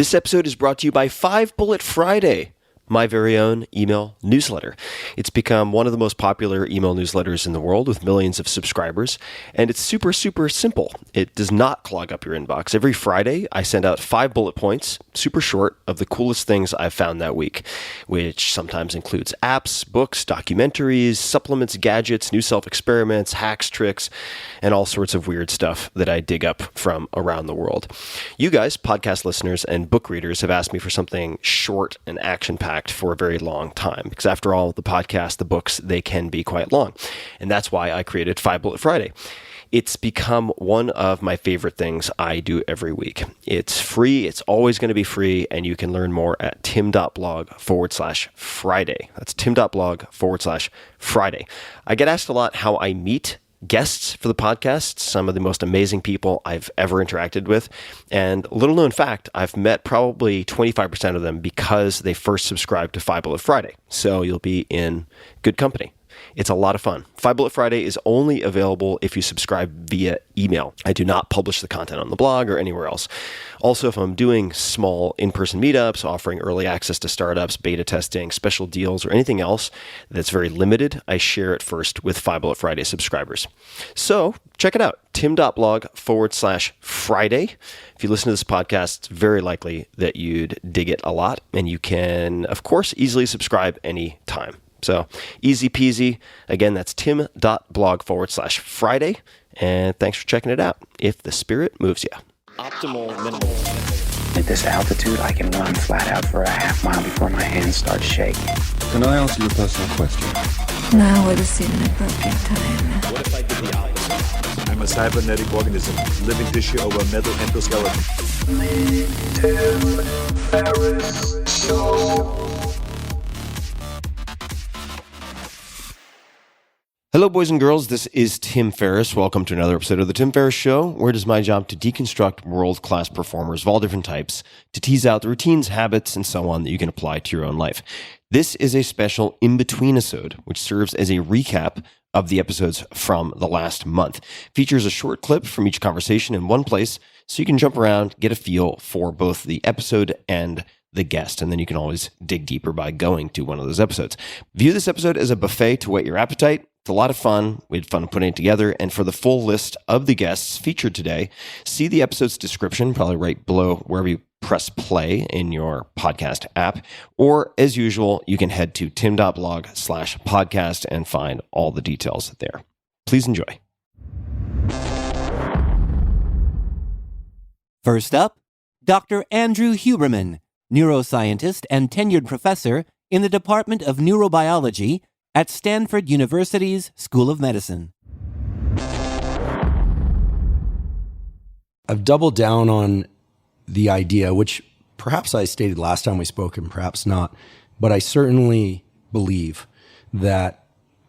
This episode is brought to you by 5 Bullet Friday, my very own email newsletter. It's become one of the most popular email newsletters in the world with millions of subscribers, and it's super, super simple. It does not clog up your inbox. Every Friday, I send out 5 bullet points, super short, of the coolest things I've found that week, which sometimes includes apps, books, documentaries, supplements, gadgets, new self-experiments, hacks, tricks, and all sorts of weird stuff that I dig up from around the world. You guys, podcast listeners and book readers, have asked me for something short and action-packed for a very long time, because after all, the podcast, the books, they can be quite long. And that's why I created 5 Bullet Friday. It's become one of my favorite things I do every week. It's free. It's always going to be free. And you can learn more at tim.blog/Friday. That's tim.blog/Friday. I get asked a lot how I meet guests for the podcast, some of the most amazing people I've ever interacted with. And little known fact, I've met probably 25% of them because they first subscribed to 5 Bullet Friday. So you'll be in good company. It's a lot of fun. 5 Bullet Friday is only available if you subscribe via email. I do not publish the content on the blog or anywhere else. Also, if I'm doing small in-person meetups, offering early access to startups, beta testing, special deals, or anything else that's very limited, I share it first with 5 Bullet Friday subscribers. So check it out, tim.blog/Friday. If you listen to this podcast, it's very likely that you'd dig it a lot. And you can, of course, easily subscribe anytime. So easy peasy. Again, that's tim.blog/Friday. And thanks for checking it out. If the spirit moves you. Optimal minimal. At this altitude, I can run flat out for a half mile before my hands start shaking. Can I answer your personal question? Now would seem an appropriate time. What if I did the opposite? I'm a cybernetic organism, living tissue over metal endoskeleton. Ferriss Show. Hello, boys and girls. This is Tim Ferriss. Welcome to another episode of The Tim Ferriss Show, where it is my job to deconstruct world-class performers of all different types, to tease out the routines, habits, and so on that you can apply to your own life. This is a special inbetweenisode, which serves as a recap of the episodes from the last month. Features a short clip from each conversation in one place, so you can jump around, get a feel for both the episode and the guest, and then you can always dig deeper by going to one of those episodes. View this episode as a buffet to whet your appetite. It's a lot of fun. We had fun putting it together. And for the full list of the guests featured today, see the episode's description, probably right below wherever you press play in your podcast app. Or as usual, you can head to tim.blog/podcast and find all the details there. Please enjoy. First up, Dr. Andrew Huberman, neuroscientist and tenured professor in the Department of Neurobiology at Stanford University's School of Medicine. I've doubled down on the idea, which perhaps I stated last time we spoke and perhaps not, but I certainly believe that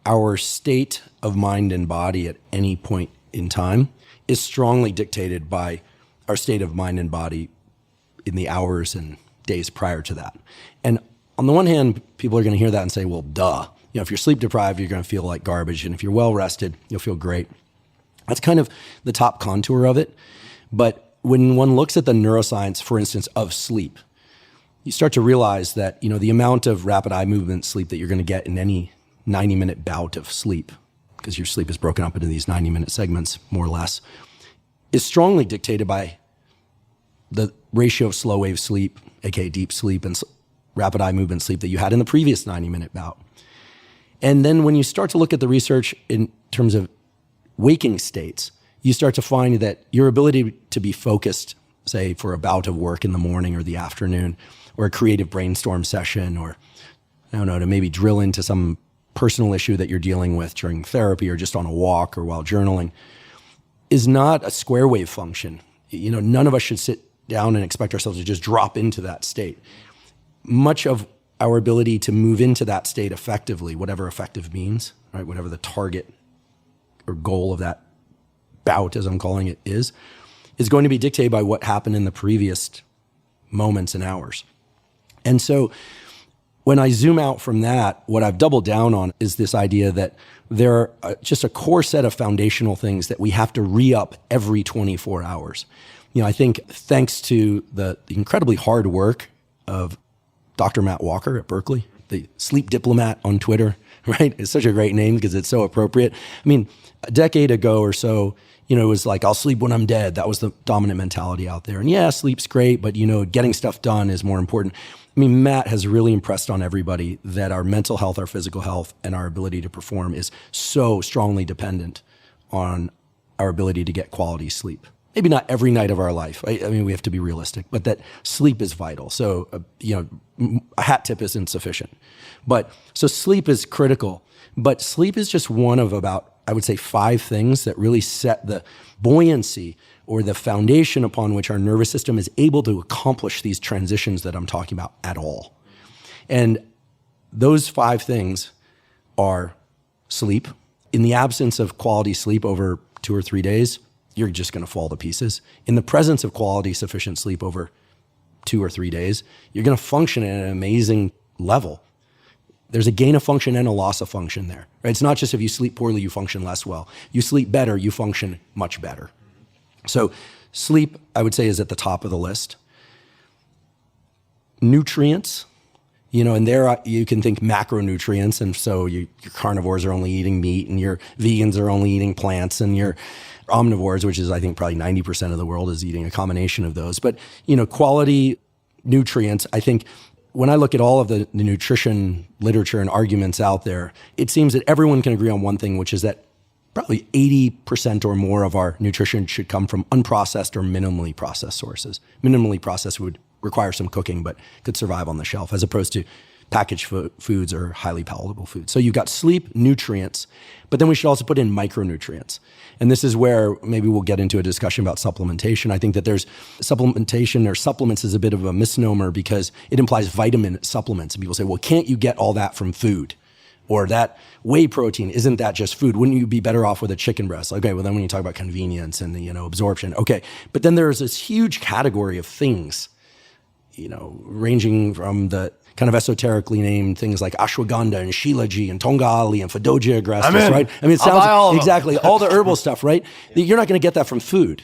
our state of mind and body at any point in time is strongly dictated by our state of mind and body in the hours and days prior to that. And on the one hand, people are going to hear that and say, well, duh. You know, if you're sleep deprived, you're going to feel like garbage. And if you're well rested, you'll feel great. That's kind of the top contour of it. But when one looks at the neuroscience, for instance, of sleep, you start to realize that, you know, the amount of rapid eye movement sleep that you're going to get in any 90-minute bout of sleep, because your sleep is broken up into these 90-minute segments, more or less, is strongly dictated by the ratio of slow wave sleep, aka deep sleep, and rapid eye movement sleep that you had in the previous 90-minute bout. And then when you start to look at the research in terms of waking states, you start to find that your ability to be focused, say for a bout of work in the morning or the afternoon, or a creative brainstorm session, or I don't know, to maybe drill into some personal issue that you're dealing with during therapy or just on a walk or while journaling, is not a square wave function. You know, none of us should sit down and expect ourselves to just drop into that state. Much of our ability to move into that state effectively, whatever effective means, right? Whatever the target or goal of that bout, as I'm calling it, is going to be dictated by what happened in the previous moments and hours. And so when I zoom out from that, what I've doubled down on is this idea that there are just a core set of foundational things that we have to re-up every 24 hours. I think thanks to the incredibly hard work of Dr. Matt Walker at Berkeley, the sleep diplomat on Twitter, right? It's such a great name because it's so appropriate. I mean, a decade ago or so, it was like, I'll sleep when I'm dead. That was the dominant mentality out there. And yeah, sleep's great, but getting stuff done is more important. I mean, Matt has really impressed on everybody that our mental health, our physical health, and our ability to perform is so strongly dependent on our ability to get quality sleep. Maybe not every night of our life. I mean, we have to be realistic, but that sleep is vital. So, a hat tip isn't sufficient. So sleep is critical, but sleep is just one of about, I would say, 5 things that really set the buoyancy or the foundation upon which our nervous system is able to accomplish these transitions that I'm talking about at all. And those 5 things are sleep. In the absence of quality sleep over 2 or 3 days, you're just going to fall to pieces. In the presence of quality, sufficient sleep over 2 or 3 days, you're going to function at an amazing level. There's a gain of function and a loss of function there. Right? It's not just if you sleep poorly, you function less well. You sleep better, you function much better. So sleep, I would say, is at the top of the list. Nutrients, and there you can think macronutrients. And so your carnivores are only eating meat, and your vegans are only eating plants, and your omnivores, which is I think probably 90% of the world, is eating a combination of those. But, quality nutrients, I think when I look at all of the nutrition literature and arguments out there, it seems that everyone can agree on one thing, which is that probably 80% or more of our nutrition should come from unprocessed or minimally processed sources. Minimally processed would require some cooking, but could survive on the shelf, as opposed to packaged foods or highly palatable foods. So you've got sleep, nutrients, but then we should also put in micronutrients. And this is where maybe we'll get into a discussion about supplementation. I think that there's supplementation or supplements is a bit of a misnomer because it implies vitamin supplements. And people say, well, can't you get all that from food? Or that whey protein, isn't that just food? Wouldn't you be better off with a chicken breast? Okay, well then when you talk about convenience and absorption, okay. But then there's this huge category of things, ranging from the kind of esoterically named things like ashwagandha and shilajit and tongali and Fadogia agrestis, right? I mean, it sounds exactly all the herbal stuff, right? You're not going to get that from food.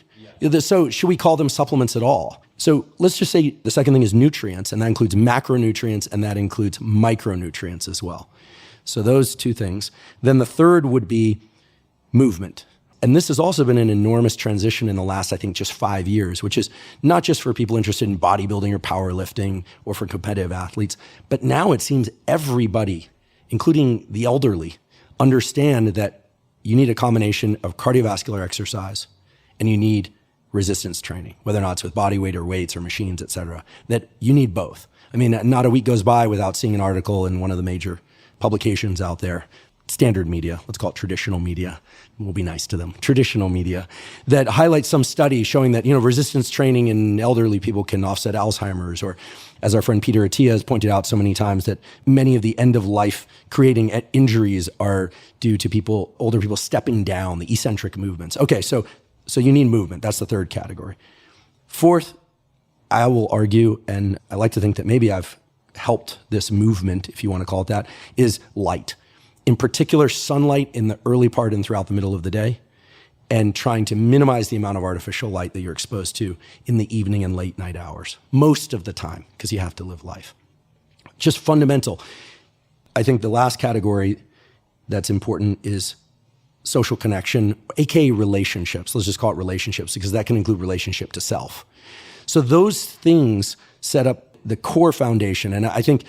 So should we call them supplements at all? So let's just say the second thing is nutrients, and that includes macronutrients, and that includes micronutrients as well. So those 2 things. Then the third would be movement. And this has also been an enormous transition in the last, I think, just 5 years, which is not just for people interested in bodybuilding or powerlifting or for competitive athletes, but now it seems everybody, including the elderly, understand that you need a combination of cardiovascular exercise and you need resistance training, whether or not it's with body weight or weights or machines, et cetera, that you need both. I mean, not a week goes by without seeing an article in one of the major publications out there, standard media, let's call it traditional media, we'll be nice to them, traditional media, that highlights some study showing that, resistance training in elderly people can offset Alzheimer's, or as our friend Peter Attia has pointed out so many times, that many of the end of life creating injuries are due to older people stepping down, the eccentric movements. Okay, so you need movement. That's the third category. Fourth, I will argue, and I like to think that maybe I've helped this movement, if you want to call it that, is light. In particular, sunlight in the early part and throughout the middle of the day, and trying to minimize the amount of artificial light that you're exposed to in the evening and late night hours, most of the time, because you have to live life. Just fundamental. I think the last category that's important is social connection, aka relationships. Let's just call it relationships, because that can include relationship to self. So those things set up the core foundation. And I think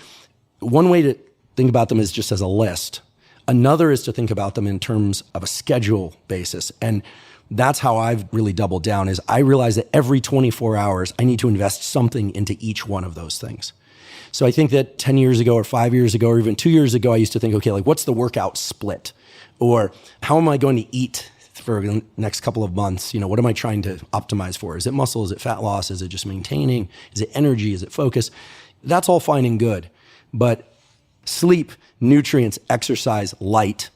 one way to think about them is just as a list. Another is to think about them in terms of a schedule basis. And that's how I've really doubled down, is I realize that every 24 hours, I need to invest something into each one of those things. So I think that 10 years ago or 5 years ago or even 2 years ago, I used to think, okay, like what's the workout split? Or how am I going to eat for the next couple of months? What am I trying to optimize for? Is it muscle? Is it fat loss? Is it just maintaining? Is it energy? Is it focus? That's all fine and good. But sleep, nutrients, exercise, light,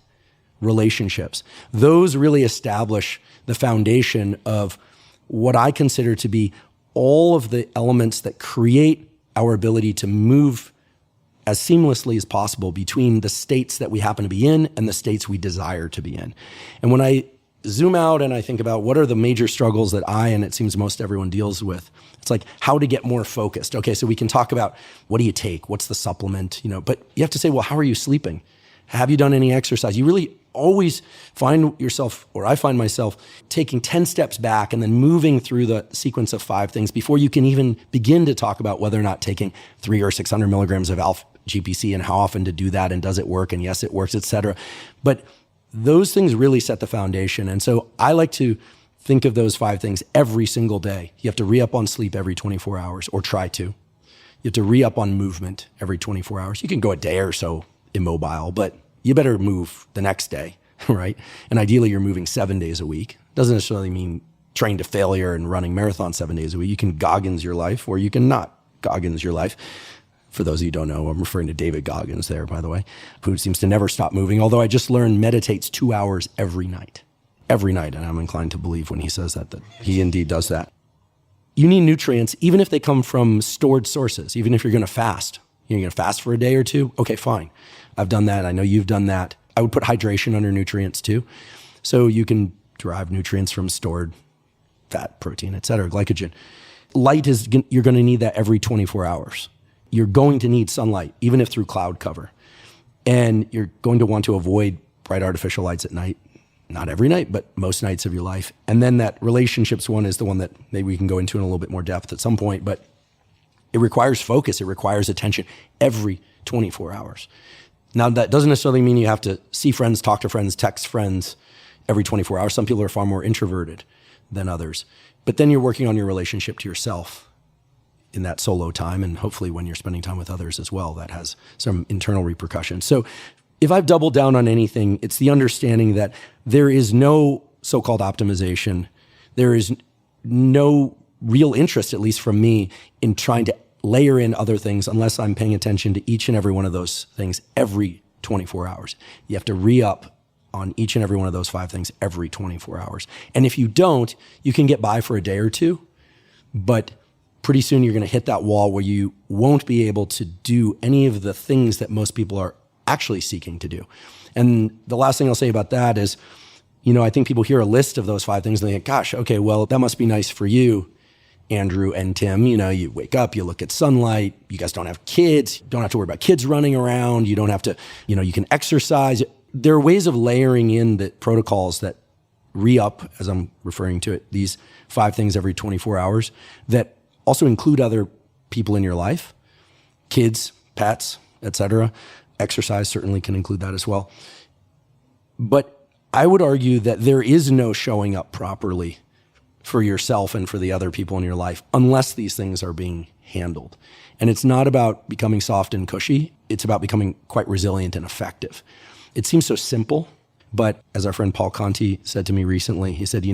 relationships, those really establish the foundation of what I consider to be all of the elements that create our ability to move as seamlessly as possible between the states that we happen to be in and the states we desire to be in. And when I zoom out and I think about what are the major struggles that and it seems most everyone deals with. It's like how to get more focused. Okay, so we can talk about what do you take? What's the supplement? But you have to say, well, how are you sleeping? Have you done any exercise? You really always find yourself, or I find myself, taking 10 steps back and then moving through the sequence of 5 things before you can even begin to talk about whether or not taking 300 or 600 milligrams of alpha GPC and how often to do that and does it work and yes, it works, et cetera. But those things really set the foundation. And so I like to think of those 5 things every single day. You have to re-up on sleep every 24 hours, or try to. You have to re-up on movement every 24 hours. You can go a day or so immobile, but you better move the next day, right? And ideally you're moving 7 days a week. Doesn't necessarily mean train to failure and running marathons 7 days a week. You can Goggins your life, or you can not Goggins your life. For those of you who don't know, I'm referring to David Goggins there, by the way, who seems to never stop moving. Although I just learned meditates 2 hours every night. Every night. And I'm inclined to believe when he says that he indeed does that. You need nutrients, even if they come from stored sources, even if you're going to fast. You're going to fast for a day or two? Okay, fine. I've done that. I know you've done that. I would put hydration under nutrients too. So you can derive nutrients from stored fat, protein, et cetera, glycogen. Light you're going to need that every 24 hours. You're going to need sunlight, even if through cloud cover. And you're going to want to avoid bright artificial lights at night. Not every night, but most nights of your life. And then that relationships one is the one that maybe we can go into in a little bit more depth at some point, but it requires focus. It requires attention every 24 hours. Now, that doesn't necessarily mean you have to see friends, talk to friends, text friends every 24 hours. Some people are far more introverted than others. But then you're working on your relationship to yourself in that solo time, and hopefully when you're spending time with others as well, that has some internal repercussions. So if I've doubled down on anything, it's the understanding that there is no so-called optimization. There is no real interest, at least from me, in trying to layer in other things unless I'm paying attention to each and every one of those things every 24 hours. You have to re-up on each and every one of those 5 things every 24 hours. And if you don't, you can get by for a day or two, but pretty soon you're going to hit that wall where you won't be able to do any of the things that most people are actually seeking to do. And the last thing I'll say about that is, I think people hear a list of those 5 things and they think, gosh, okay, well, that must be nice for you, Andrew and Tim. You wake up, you look at sunlight, you guys don't have kids, you don't have to worry about kids running around, you don't have to, you can exercise. There are ways of layering in the protocols that re-up, as I'm referring to it, these 5 things every 24 hours that also include other people in your life, kids, pets, etc. Exercise certainly can include that as well. But I would argue that there is no showing up properly for yourself and for the other people in your life unless these things are being handled. And it's not about becoming soft and cushy. It's about becoming quite resilient and effective. It seems so simple, but as our friend Paul Conti said to me recently, he said,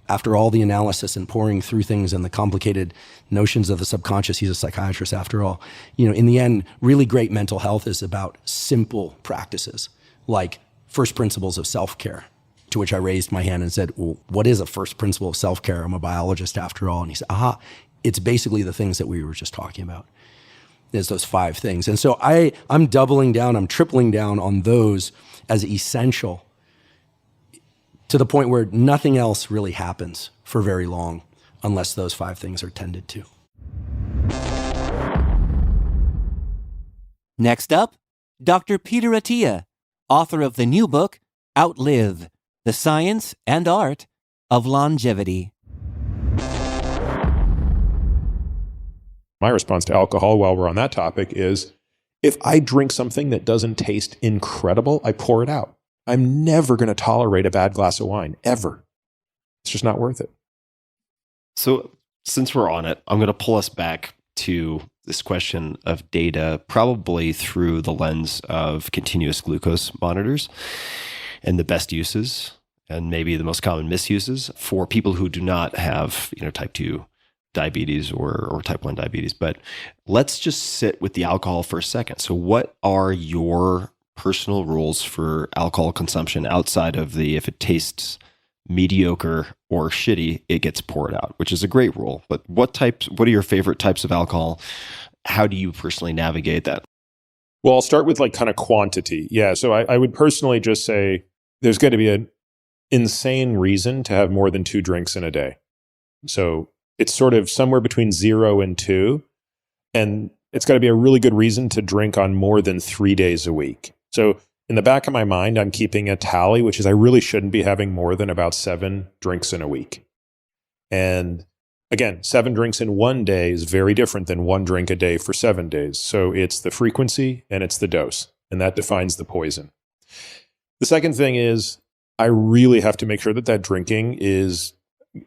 after all the analysis and pouring through things and the complicated notions of the subconscious, he's a psychiatrist after all, in the end, really great mental health is about simple practices like first principles of self-care. To which I raised my hand and said, well, what is a first principle of self-care? I'm a biologist after all. And he said, it's basically the things that we were just talking about. There's those 5 things. And so I'm doubling down, I'm tripling down on those as essential to the point where nothing else really happens for very long unless those 5 things are tended to. Next up, Dr. Peter Attia, author of the new book, Outlive, The Science and Art of Longevity. My response to alcohol while we're on that topic is, if I drink something that doesn't taste incredible, I pour it out. I'm never going to tolerate a bad glass of wine, ever. It's just not worth it. So since we're on it, I'm going to pull us back to this question of data, probably through the lens of continuous glucose monitors and the best uses and maybe the most common misuses for people who do not have, type 2 diabetes or type 1 diabetes. But let's just sit with the alcohol for a second. So what are your personal rules for alcohol consumption outside of if it tastes mediocre or shitty, it gets poured out, which is a great rule. But what are your favorite types of alcohol? How do you personally navigate that? Well, I'll start with kind of quantity. Yeah. So I would personally just say there's going to be insane reason to have more than 2 drinks in a day. So it's sort of somewhere between 0 and 2. And it's got to be a really good reason to drink on more than 3 days a week. So in the back of my mind, I'm keeping a tally, which is I really shouldn't be having more than about 7 drinks in a week. And again, 7 drinks in one day is very different than 1 drink a day for 7 days. So it's the frequency and it's the dose, and that defines the poison. The second thing is I really have to make sure that drinking is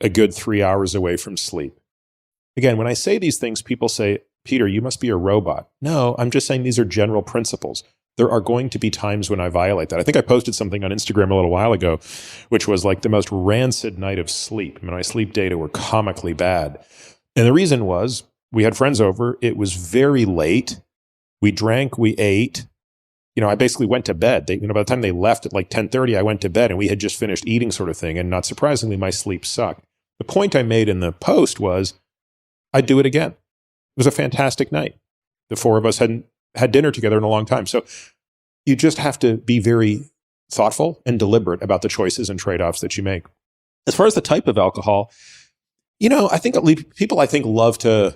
a good 3 hours away from sleep. Again, when I say these things, people say, Peter, you must be a robot. No, I'm just saying these are general principles. There are going to be times when I violate that. I think I posted something on Instagram a little while ago, which was like the most rancid night of sleep. I mean, my sleep data were comically bad. And the reason was we had friends over. It was very late. We drank, we ate. I basically went to bed. By the time they left at like 10:30, I went to bed and we had just finished eating sort of thing. And not surprisingly, my sleep sucked. The point I made in the post was I'd do it again. It was a fantastic night. The 4 of us hadn't had dinner together in a long time. So you just have to be very thoughtful and deliberate about the choices and trade-offs that you make. As far as the type of alcohol, I think people love to,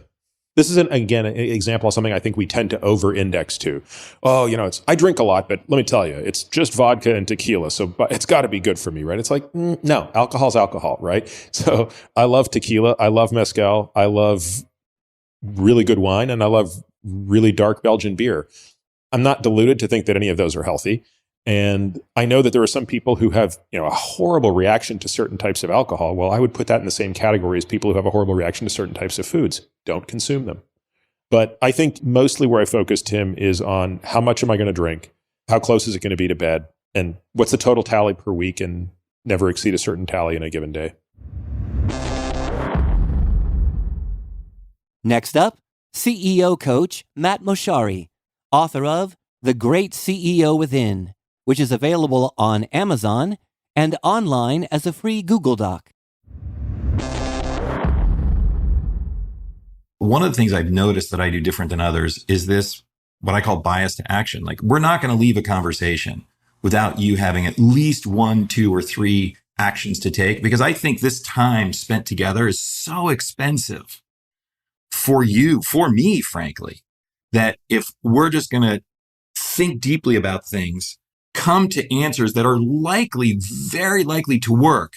this is again an example of something I think we tend to over-index to. Oh, I drink a lot, but let me tell you, it's just vodka and tequila, so it's got to be good for me, right? It's like, no, alcohol's alcohol, right? So I love tequila, I love mezcal, I love really good wine, and I love really dark Belgian beer. I'm not deluded to think that any of those are healthy. And I know that there are some people who have, a horrible reaction to certain types of alcohol. Well, I would put that in the same category as people who have a horrible reaction to certain types of foods. Don't consume them. But I think mostly where I focus, Tim, is on how much am I going to drink? How close is it going to be to bed? And what's the total tally per week, and never exceed a certain tally in a given day. Next up, CEO coach Matt Mochary, author of The Great CEO Within, which is available on Amazon and online as a free Google Doc. One of the things I've noticed that I do different than others is this, what I call bias to action. Like, we're not going to leave a conversation without you having at least 1, 2, or 3 actions to take, because I think this time spent together is so expensive for you, for me, frankly, that if we're just going to think deeply about things, come to answers that are likely, very likely to work,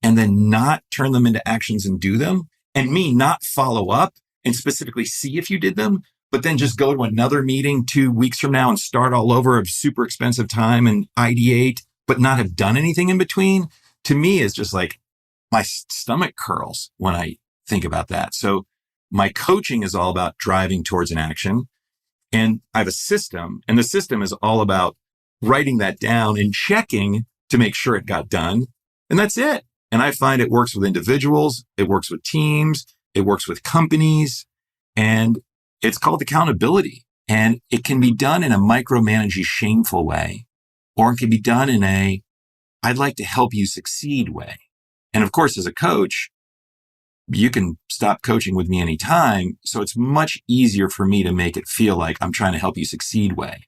and then not turn them into actions and do them, and me not follow up and specifically see if you did them, but then just go to another meeting 2 weeks from now and start all over a super expensive time and ideate, but not have done anything in between, to me is just like my stomach curls when I think about that. So my coaching is all about driving towards an action. And I have a system, and the system is all about writing that down and checking to make sure it got done. And that's it. And I find it works with individuals, it works with teams, it works with companies, and it's called accountability. And it can be done in a micromanaging, shameful way, or it can be done in a, I'd like to help you succeed way. And of course, as a coach, you can stop coaching with me anytime. So it's much easier for me to make it feel like I'm trying to help you succeed way.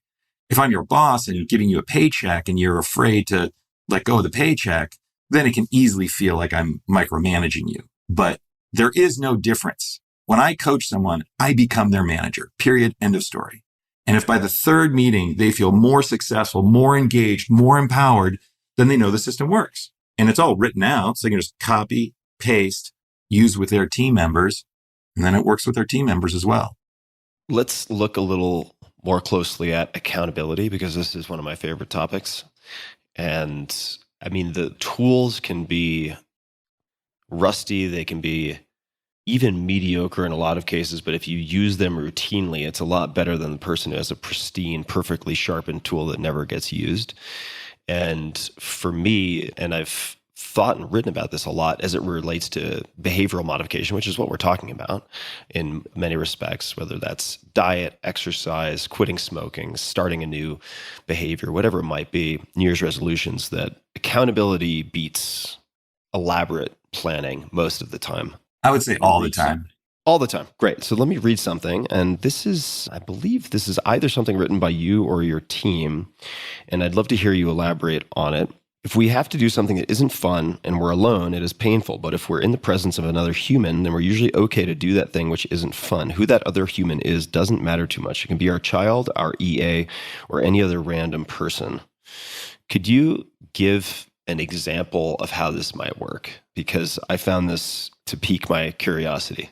If I'm your boss and giving you a paycheck and you're afraid to let go of the paycheck, then it can easily feel like I'm micromanaging you. But there is no difference. When I coach someone, I become their manager, period, end of story. And if by the 3rd meeting, they feel more successful, more engaged, more empowered, then they know the system works. And it's all written out. So they can just copy, paste, use with their team members, and then it works with their team members as well. Let's look a little more closely at accountability, because this is one of my favorite topics. And I mean, the tools can be rusty, they can be even mediocre in a lot of cases, but if you use them routinely, it's a lot better than the person who has a pristine, perfectly sharpened tool that never gets used. And for me, and I've thought and written about this a lot as it relates to behavioral modification, which is what we're talking about in many respects, whether that's diet, exercise, quitting smoking, starting a new behavior, whatever it might be, New Year's resolutions, that accountability beats elaborate planning most of the time. I would say all the time. All the time. Great. So let me read something. And this is, I believe this is either something written by you or your team. And I'd love to hear you elaborate on it. If we have to do something that isn't fun and we're alone, it is painful. But if we're in the presence of another human, then we're usually okay to do that thing which isn't fun. Who that other human is doesn't matter too much. It can be our child, our EA, or any other random person. Could you give an example of how this might work? Because I found this to pique my curiosity.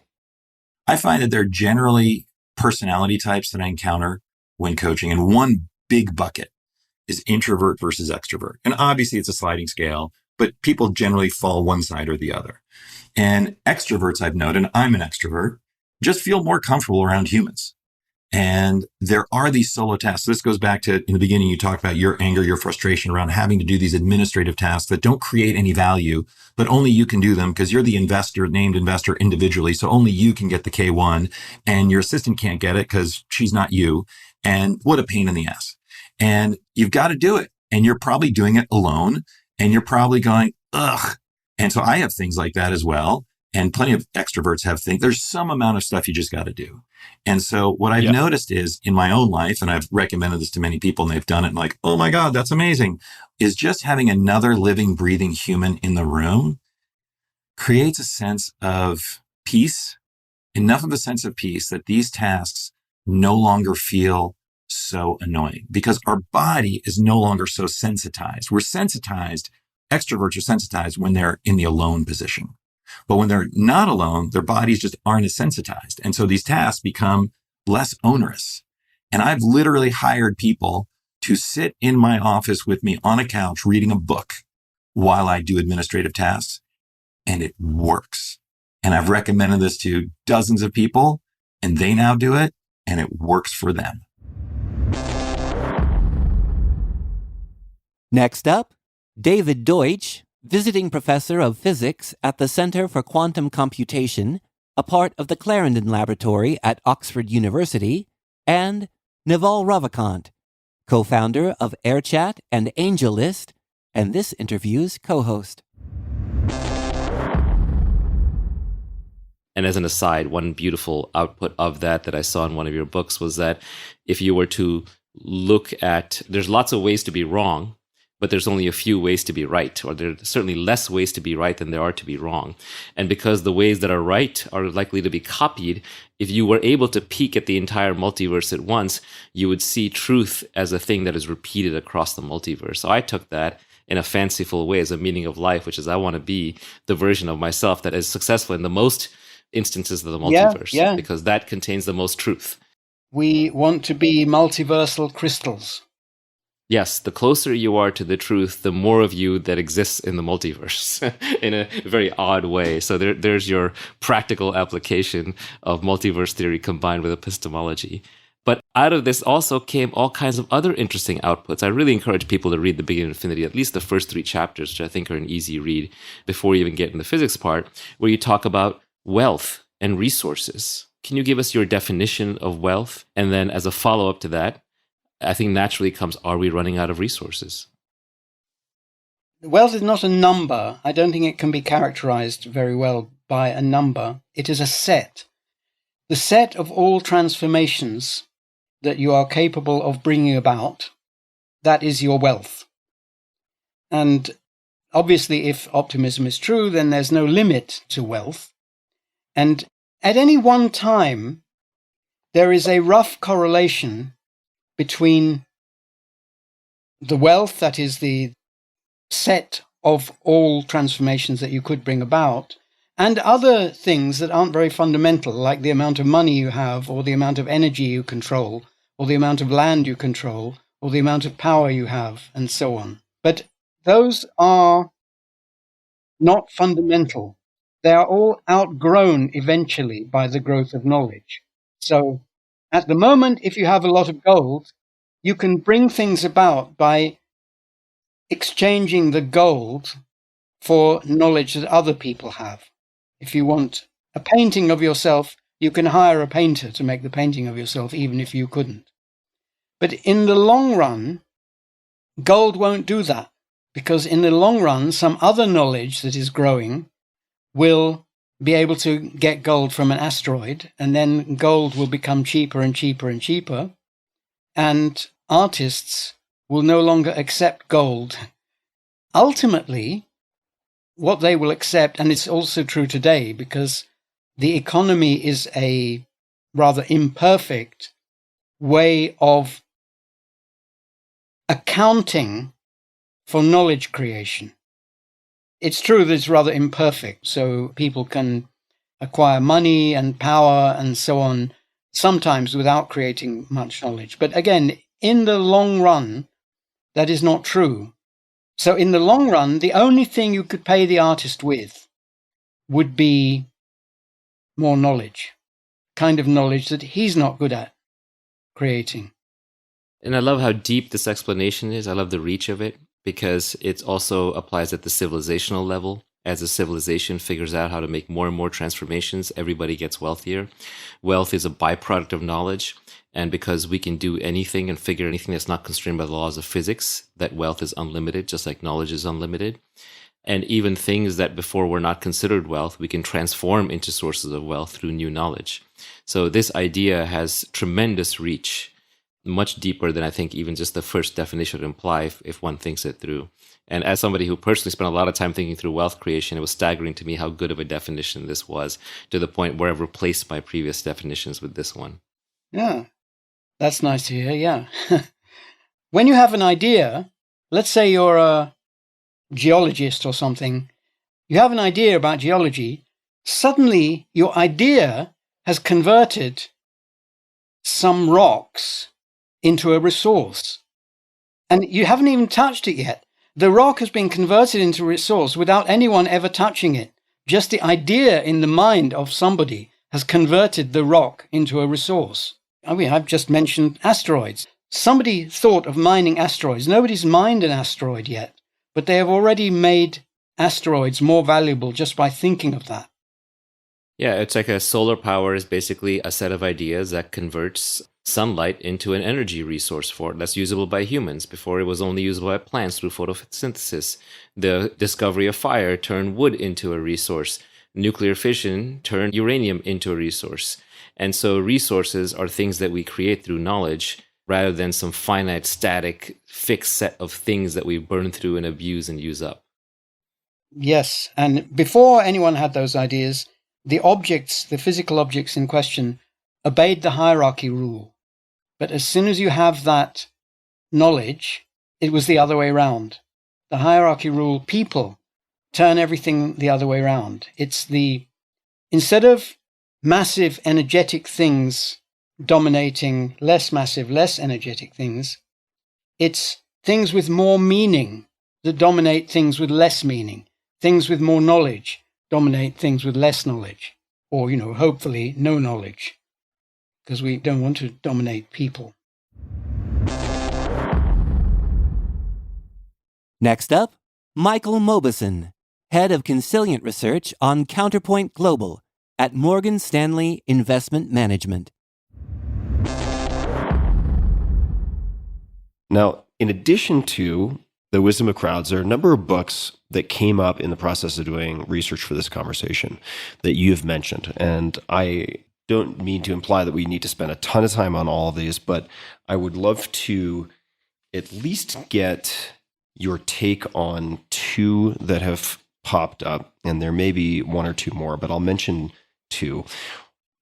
I find that there are generally personality types that I encounter when coaching, and one big bucket is introvert versus extrovert. And obviously it's a sliding scale, but people generally fall one side or the other. And extroverts, I've noted, and I'm an extrovert, just feel more comfortable around humans. And there are these solo tasks. This goes back to, in the beginning, you talked about your anger, your frustration around having to do these administrative tasks that don't create any value, but only you can do them because you're the investor, named investor individually. So only you can get the K1 and your assistant can't get it because she's not you. And what a pain in the ass. And you've got to do it. And you're probably doing it alone. And you're probably going, ugh. And so I have things like that as well. And plenty of extroverts have things. There's some amount of stuff you just got to do. And so what I've noticed is in my own life, and I've recommended this to many people and they've done it and like, oh my God, that's amazing, is just having another living, breathing human in the room creates a sense of peace, enough of a sense of peace that these tasks no longer feel so annoying because our body is no longer so sensitized. We're sensitized. Extroverts are sensitized when they're in the alone position. But when they're not alone, their bodies just aren't as sensitized. And so these tasks become less onerous. And I've literally hired people to sit in my office with me on a couch reading a book while I do administrative tasks. And it works. And I've recommended this to dozens of people and they now do it and it works for them. Next up, David Deutsch, visiting professor of physics at the Center for Quantum Computation, a part of the Clarendon Laboratory at Oxford University, and Naval Ravikant, co-founder of AirChat and AngelList, and this interview's co-host. And as an aside, one beautiful output of that I saw in one of your books was that if you were to look at, there's lots of ways to be wrong, but there's only a few ways to be right, or there's certainly less ways to be right than there are to be wrong. And because the ways that are right are likely to be copied, if you were able to peek at the entire multiverse at once, you would see truth as a thing that is repeated across the multiverse. So I took that in a fanciful way as a meaning of life, which is I want to be the version of myself that is successful in the most instances of the multiverse, because that contains the most truth. We want to be multiversal crystals. Yes, the closer you are to the truth, the more of you that exists in the multiverse in a very odd way. So there's your practical application of multiverse theory combined with epistemology. But out of this also came all kinds of other interesting outputs. I really encourage people to read The Beginning of Infinity, at least the first 3 chapters, which I think are an easy read before you even get in the physics part, where you talk about wealth and resources. Can you give us your definition of wealth? And then as a follow-up to that, I think naturally comes, are we running out of resources? Wealth is not a number. I don't think it can be characterized very well by a number. It is a set. The set of all transformations that you are capable of bringing about, that is your wealth. And obviously, if optimism is true, then there's no limit to wealth. And at any one time, there is a rough correlation between the wealth, that is the set of all transformations that you could bring about, and other things that aren't very fundamental, like the amount of money you have, or the amount of energy you control, or the amount of land you control, or the amount of power you have, and so on. But those are not fundamental. They are all outgrown eventually by the growth of knowledge. So at the moment, if you have a lot of gold, you can bring things about by exchanging the gold for knowledge that other people have. If you want a painting of yourself, you can hire a painter to make the painting of yourself, even if you couldn't. But in the long run, gold won't do that, because in the long run, some other knowledge that is growing will be able to get gold from an asteroid, and then gold will become cheaper and cheaper and cheaper, and artists will no longer accept gold ultimately, what they will accept, and it's also true today, because the economy is a rather imperfect way of accounting for knowledge creation. It's true that it's rather imperfect, so people can acquire money and power and so on, sometimes without creating much knowledge. But again, in the long run, that is not true. So in the long run, the only thing you could pay the artist with would be more knowledge, kind of knowledge that he's not good at creating. And I love how deep this explanation is. I love the reach of it, because it also applies at the civilizational level. As a civilization figures out how to make more and more transformations, everybody gets wealthier. Wealth is a byproduct of knowledge. And because we can do anything and figure anything that's not constrained by the laws of physics, that wealth is unlimited, just like knowledge is unlimited. And even things that before were not considered wealth, we can transform into sources of wealth through new knowledge. So this idea has tremendous reach, much deeper than I think even just the first definition would imply if one thinks it through. And as somebody who personally spent a lot of time thinking through wealth creation, it was staggering to me how good of a definition this was, to the point where I've replaced my previous definitions with this one. Yeah, that's nice to hear, yeah. When you have an idea, let's say you're a geologist or something, you have an idea about geology, suddenly your idea has converted some rocks into a resource. And you haven't even touched it yet. The rock has been converted into a resource without anyone ever touching it. Just the idea in the mind of somebody has converted the rock into a resource. I mean, I've just mentioned asteroids. Somebody thought of mining asteroids. Nobody's mined an asteroid yet, but they have already made asteroids more valuable just by thinking of that. Yeah, it's like a solar power is basically a set of ideas that converts sunlight into an energy resource for it that's usable by humans. Before, it was only usable by plants through photosynthesis. The discovery of fire turned wood into a resource. Nuclear fission turned uranium into a resource. And so resources are things that we create through knowledge rather than some finite, static, fixed set of things that we burn through and abuse and use up. Yes, and before anyone had those ideas, the objects, the physical objects in question, obeyed the hierarchy rule. But as soon as you have that knowledge, it was the other way around. The hierarchy rule, people turn everything the other way around. It's instead of massive, energetic things dominating less massive, less energetic things, it's things with more meaning that dominate things with less meaning. Things with more knowledge dominate things with less knowledge, or, hopefully no knowledge, because we don't want to dominate people. Next up, Michael Mauboussin, Head of Consilient Research on Counterpoint Global at Morgan Stanley Investment Management. Now, in addition to The Wisdom of Crowds, there are a number of books that came up in the process of doing research for this conversation that you've mentioned. And I don't mean to imply that we need to spend a ton of time on all of these, but I would love to at least get your take on two that have popped up, and there may be one or two more, but I'll mention two.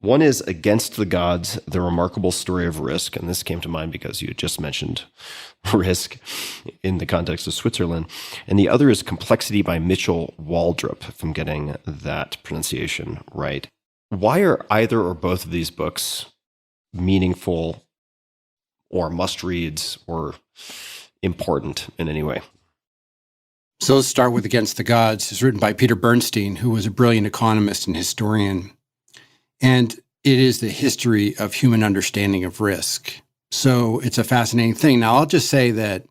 One is Against the Gods, The Remarkable Story of Risk, and this came to mind because you had just mentioned risk in the context of Switzerland. And the other is Complexity by Mitchell Waldrop, if I'm getting that pronunciation right. Why are either or both of these books meaningful or must-reads or important in any way? So let's start with Against the Gods. It's written by Peter Bernstein, who was a brilliant economist and historian. And it is the history of human understanding of risk. So it's a fascinating thing. Now, I'll just say that,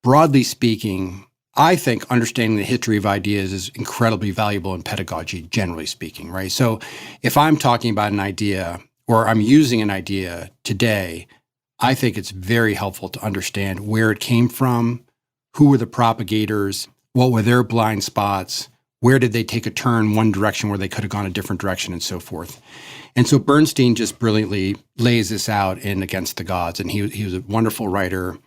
broadly speaking, I think understanding the history of ideas is incredibly valuable in pedagogy, generally speaking, right? So if I'm talking about an idea or I'm using an idea today, I think it's very helpful to understand where it came from, who were the propagators, what were their blind spots, where did they take a turn one direction where they could have gone a different direction, and so forth. And so Bernstein just brilliantly lays this out in Against the Gods, and he was a wonderful writer.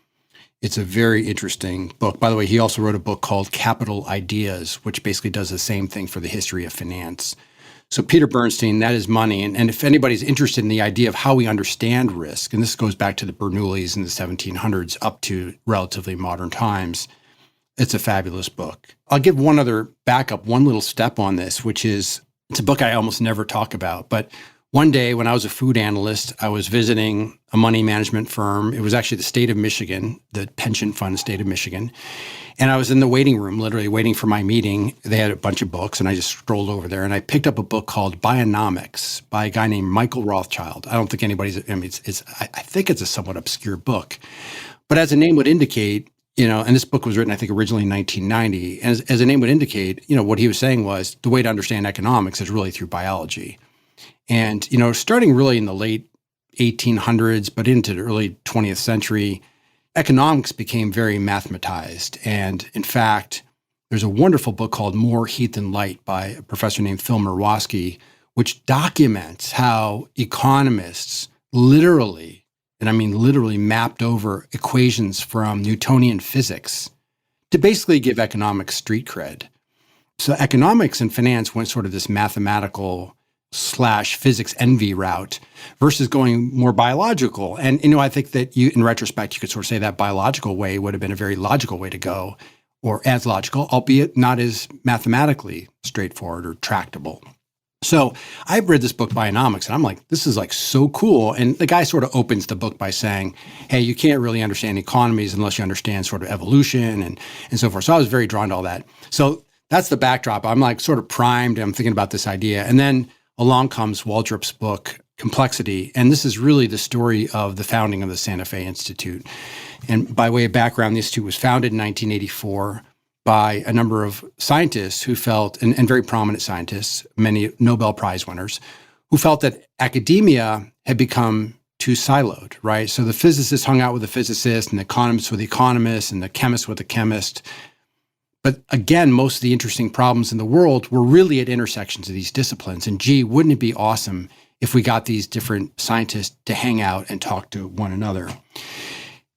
It's a very interesting book. By the way, he also wrote a book called Capital Ideas, which basically does the same thing for the history of finance. So Peter Bernstein, that is money. And if anybody's interested in the idea of how we understand risk, and this goes back to the Bernoullis in the 1700s up to relatively modern times, it's a fabulous book. I'll give one other backup, one little step on this, which is, it's a book I almost never talk about. But one day when I was a food analyst, I was visiting a money management firm. It was actually the state of Michigan, the pension fund state of Michigan. And I was in the waiting room, literally waiting for my meeting. They had a bunch of books, and I just strolled over there, and I picked up a book called Bionomics by a guy named Michael Rothschild. I don't think anybody's, I mean, I think it's a somewhat obscure book. But as the name would indicate, and this book was written, I think, originally in 1990. And as the name would indicate, what he was saying was the way to understand economics is really through biology. And, starting really in the late 1800s, but into the early 20th century, economics became very mathematized. And in fact, there's a wonderful book called More Heat Than Light by a professor named Phil Murwowski, which documents how economists literally, and I mean literally, mapped over equations from Newtonian physics to basically give economics street cred. So economics and finance went sort of this mathematical / physics envy route versus going more biological. And, I think that in retrospect, you could sort of say that biological way would have been a very logical way to go, or as logical, albeit not as mathematically straightforward or tractable. So I've read this book, Bionomics, and I'm like, this is like so cool. And the guy sort of opens the book by saying, hey, you can't really understand economies unless you understand sort of evolution and so forth. So I was very drawn to all that. So that's the backdrop. I'm like sort of primed. I'm thinking about this idea. And then along comes Waldrop's book, Complexity. And this is really the story of the founding of the Santa Fe Institute. And by way of background, the Institute was founded in 1984 by a number of scientists who felt, and very prominent scientists, many Nobel Prize winners, who felt that academia had become too siloed, right? So the physicists hung out with the physicists, and the economists with the economists, and the chemists with the chemists. But again, most of the interesting problems in the world were really at intersections of these disciplines. And gee, wouldn't it be awesome if we got these different scientists to hang out and talk to one another?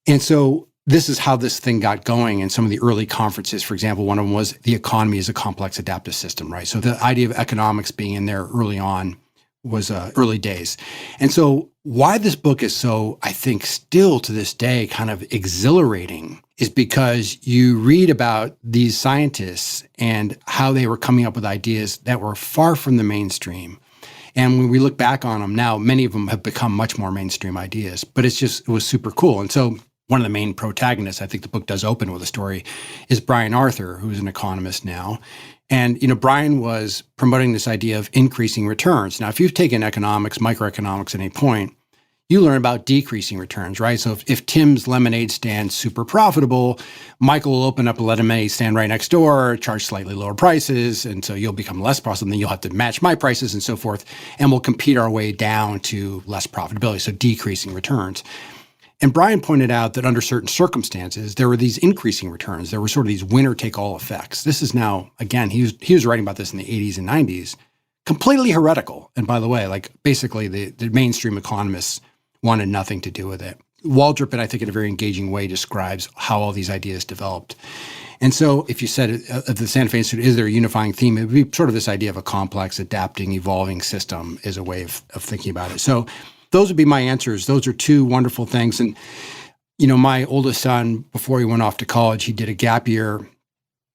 And so this is how this thing got going in some of the early conferences. For example, one of them was the economy is a complex adaptive system, right? So the idea of economics being in there early on was early days. And so why this book is so, I think, still to this day kind of exhilarating is because you read about these scientists and how they were coming up with ideas that were far from the mainstream. And when we look back on them now, many of them have become much more mainstream ideas, but it was super cool. And so one of the main protagonists, I think the book does open with a story, is Brian Arthur, who's an economist now. And, Brian was promoting this idea of increasing returns. Now, if you've taken economics, microeconomics at any point, you learn about decreasing returns, right? So if Tim's lemonade stand's super profitable, Michael will open up a lemonade stand right next door, charge slightly lower prices, and so you'll become less profitable, and then you'll have to match my prices and so forth, and we'll compete our way down to less profitability, so decreasing returns. And Brian pointed out that under certain circumstances, there were these increasing returns. There were sort of these winner-take-all effects. This is now, again, he was writing about this in the 80s and 90s, completely heretical. And by the way, like basically the mainstream economists wanted nothing to do with it. Waldrop, and I think in a very engaging way, describes how all these ideas developed. And so if you said at the Santa Fe Institute, is there a unifying theme? It would be sort of this idea of a complex, adapting, evolving system is a way of thinking about it. So those would be my answers. Those are two wonderful things. And, my oldest son, before he went off to college, he did a gap year.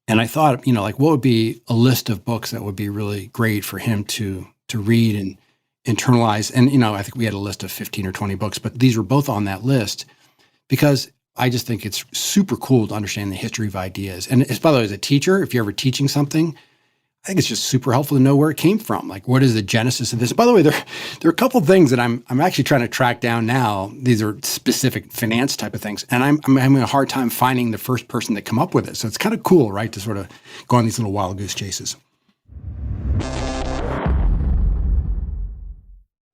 And I thought, what would be a list of books that would be really great for him to read and internalize. And, I think we had a list of 15 or 20 books, but these were both on that list because I just think it's super cool to understand the history of ideas. And by the way, as a teacher, if you're ever teaching something, I think it's just super helpful to know where it came from. Like, what is the genesis of this? By the way, there are a couple of things that I'm actually trying to track down now. These are specific finance type of things. And I'm having a hard time finding the first person that come up with it. So it's kind of cool, right, to sort of go on these little wild goose chases.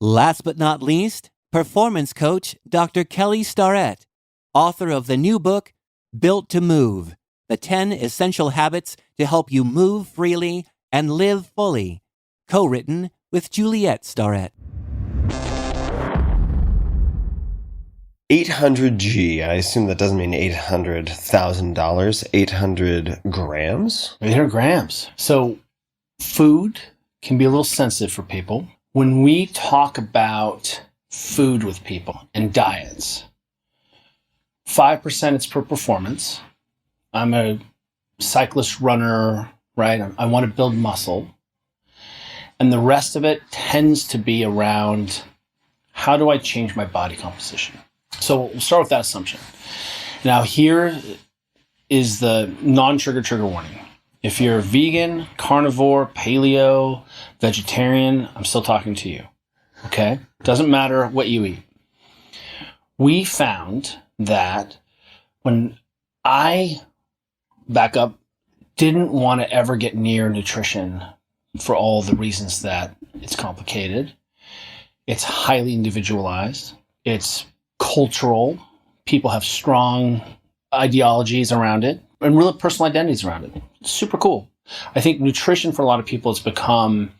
Last but not least, performance coach Dr. Kelly Starrett, author of the new book, Built to Move, the 10 Essential Habits to Help You Move Freely and Live Fully, co-written with Juliette Starrett. 800G. I assume that doesn't mean $800,000. 800 grams? 800 grams. So food can be a little sensitive for people. When we talk about food with people and diets, 5% it's per performance. I'm a cyclist runner, right? I want to build muscle. And the rest of it tends to be around how do I change my body composition? So we'll start with that assumption. Now here is the non-trigger warning. If you're vegan, carnivore, paleo, vegetarian, I'm still talking to you. Okay? Doesn't matter what you eat. We found that when I back up, didn't want to ever get near nutrition for all the reasons that it's complicated. It's highly individualized. It's cultural. People have strong ideologies around it and real personal identities around it. It's super cool. I think nutrition for a lot of people has become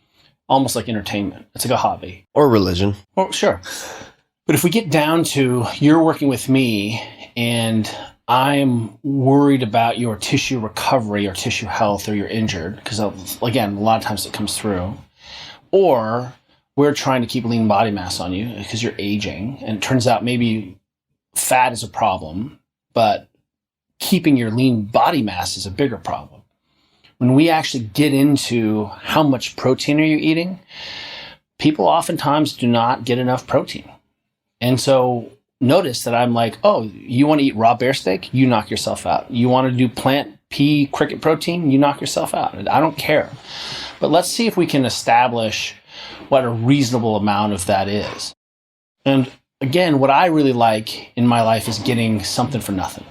almost like entertainment. It's like a hobby. Or religion. Well, sure. But if we get down to you're working with me and I'm worried about your tissue recovery or tissue health or you're injured, because again, a lot of times it comes through, or we're trying to keep lean body mass on you because you're aging and it turns out maybe fat is a problem, but keeping your lean body mass is a bigger problem. When we actually get into how much protein are you eating, people oftentimes do not get enough protein. And so notice that I'm like, oh, you want to eat raw bear steak? You knock yourself out. You want to do plant pea cricket protein? You knock yourself out. I don't care. But let's see if we can establish what a reasonable amount of that is. And again, what I really like in my life is getting something for nothing.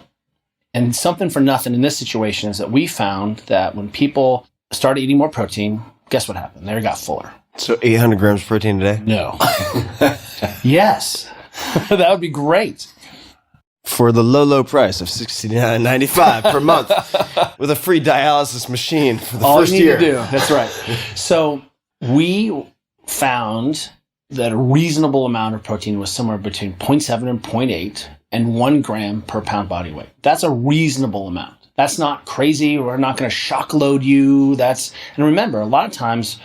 And something for nothing in this situation is that we found that when people started eating more protein, guess what happened? They got fuller. So 800 grams of protein a day? No. Yes. That would be great. For the low price of $69.95 per month with a free dialysis machine for the first year. All you need to do. That's right. So we found that a reasonable amount of protein was somewhere between 0.7 and 0.8 and 1 gram per pound body weight. That's a reasonable amount. That's not crazy. We're not going to shock load you. And remember, a lot of times,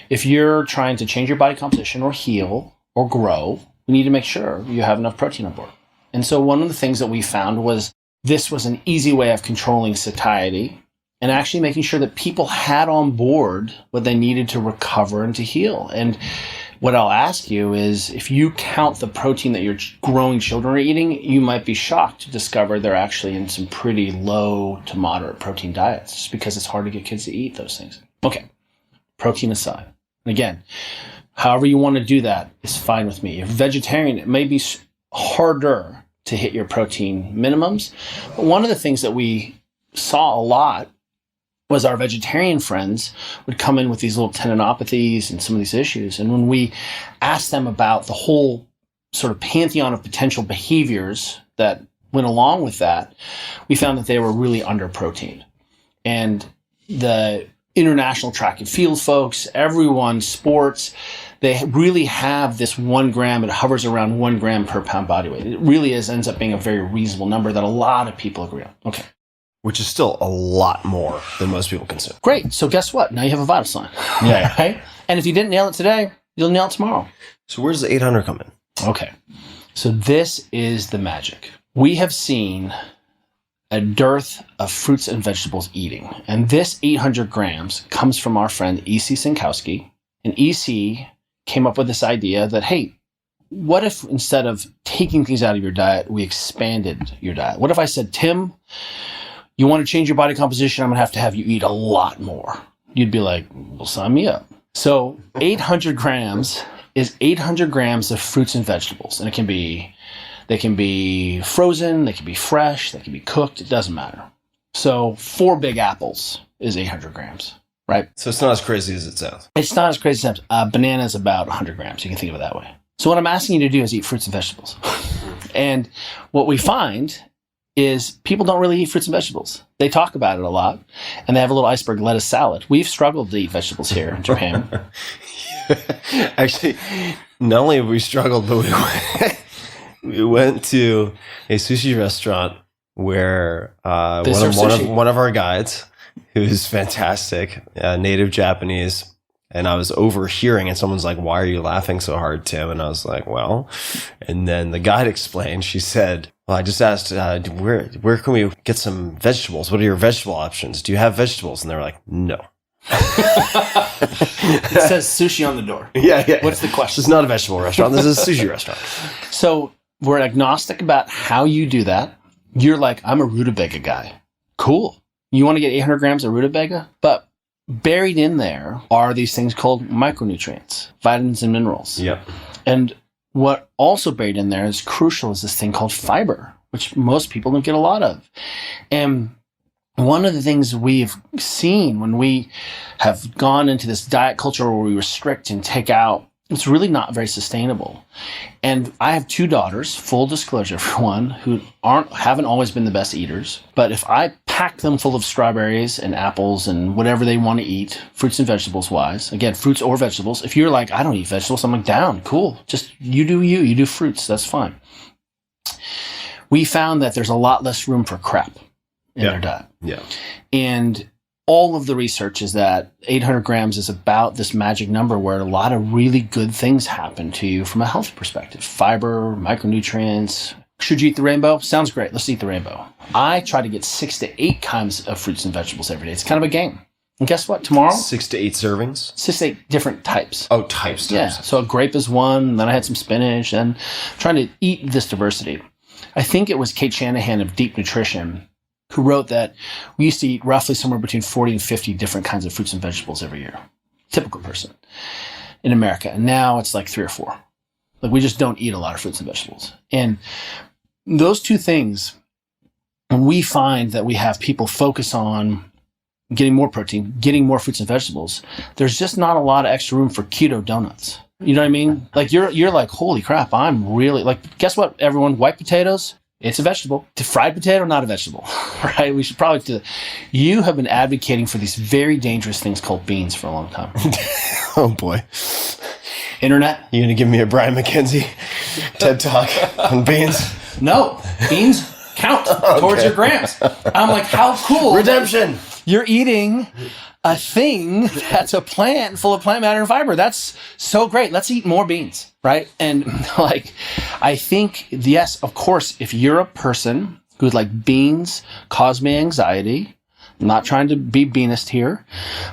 if you're trying to change your body composition or heal or grow, we need to make sure you have enough protein on board. And so one of the things that we found was this was an easy way of controlling satiety and actually making sure that people had on board what they needed to recover and to heal. And what I'll ask you is, if you count the protein that your growing children are eating, you might be shocked to discover they're actually in some pretty low to moderate protein diets, just because it's hard to get kids to eat those things. Okay, protein aside. And again, however you want to do that is fine with me. If vegetarian, it may be harder to hit your protein minimums. But one of the things that we saw a lot was our vegetarian friends would come in with these little tendinopathies and some of these issues. And when we asked them about the whole sort of pantheon of potential behaviors that went along with that, we found that they were really under-proteined. And the international track and field folks, everyone, sports, they really have this 1 gram. It hovers around 1 gram per pound body weight. It really ends up being a very reasonable number that a lot of people agree on. Okay. Which is still a lot more than most people consume. Great. So guess what? Now you have a vital sign. Yeah. Right? And if you didn't nail it today, you'll nail it tomorrow. So where's the 800 come in? Okay. So this is the magic. We have seen a dearth of fruits and vegetables eating. And this 800 grams comes from our friend E.C. Sinkowski. And E.C. came up with this idea that, hey, what if instead of taking things out of your diet, we expanded your diet? What if I said, Tim, you want to change your body composition, I'm going to have you eat a lot more. You'd be like, well, sign me up. So 800 grams is 800 grams of fruits and vegetables. And they can be frozen, they can be fresh, they can be cooked. It doesn't matter. So 4 big apples is 800 grams, right? So it's not as crazy as it sounds. It's not as crazy as it sounds. Banana is about 100 grams. You can think of it that way. So what I'm asking you to do is eat fruits and vegetables. And what we find is people don't really eat fruits and vegetables. They talk about it a lot, and they have a little iceberg lettuce salad. We've struggled to eat vegetables here in Japan. Actually, not only have we struggled, but we went to a sushi restaurant where one of our guides, who's fantastic, native Japanese, and I was overhearing, and someone's like, "Why are you laughing so hard, Tim?" And I was like, "Well," and then the guide explained. She said, "Well, I just asked, where can we get some vegetables? What are your vegetable options? Do you have vegetables?" And they were like, "No." It says sushi on the door. Yeah. What's the question? This is not a vegetable restaurant. This is a sushi restaurant. So we're agnostic about how you do that. You're like, I'm a rutabaga guy. Cool. You want to get 800 grams of rutabaga? But buried in there are these things called micronutrients, vitamins and minerals. Yep. And what also buried in there is crucial is this thing called fiber, which most people don't get a lot of. And one of the things we've seen when we have gone into this diet culture where we restrict and take out, it's really not very sustainable. And I have 2 daughters, full disclosure for one, who haven't always been the best eaters. But if I pack them full of strawberries and apples and whatever they want to eat, fruits and vegetables wise, again, fruits or vegetables, if you're like, I don't eat vegetables, I'm like, down, cool. Just you do fruits, that's fine. We found that there's a lot less room for crap in their diet. Yeah. And all of the research is that 800 grams is about this magic number where a lot of really good things happen to you from a health perspective. Fiber, micronutrients. Should you eat the rainbow? Sounds great. Let's eat the rainbow. I try to get 6 to 8 kinds of fruits and vegetables every day. It's kind of a game. And guess what? Tomorrow? 6 to 8 servings? 6 to 8 different types. Oh, types. Yeah. So a grape is one. Then I had some spinach. And trying to eat this diversity. I think it was Kate Shanahan of Deep Nutrition who wrote that we used to eat roughly somewhere between 40 and 50 different kinds of fruits and vegetables every year. Typical person in America. And now it's like 3 or 4. Like we just don't eat a lot of fruits and vegetables. And those 2 things, we find that we have people focus on getting more protein, getting more fruits and vegetables. There's just not a lot of extra room for keto donuts. You know what I mean? Like you're like, holy crap, I'm really like, guess what, everyone? White potatoes, it's a vegetable. Fried potato, not a vegetable, right? We should probably do that. You have been advocating for these very dangerous things called beans for a long time. Oh boy. Internet? You gonna give me a Brian McKenzie TED Talk on beans? No, beans count towards your grams. I'm like, how cool. Redemption. You're eating a thing that's a plant full of plant matter and fiber. That's so great. Let's eat more beans, right? And like, I think, yes, of course, if you're a person who's like beans cause me anxiety, I'm not trying to be beanist here,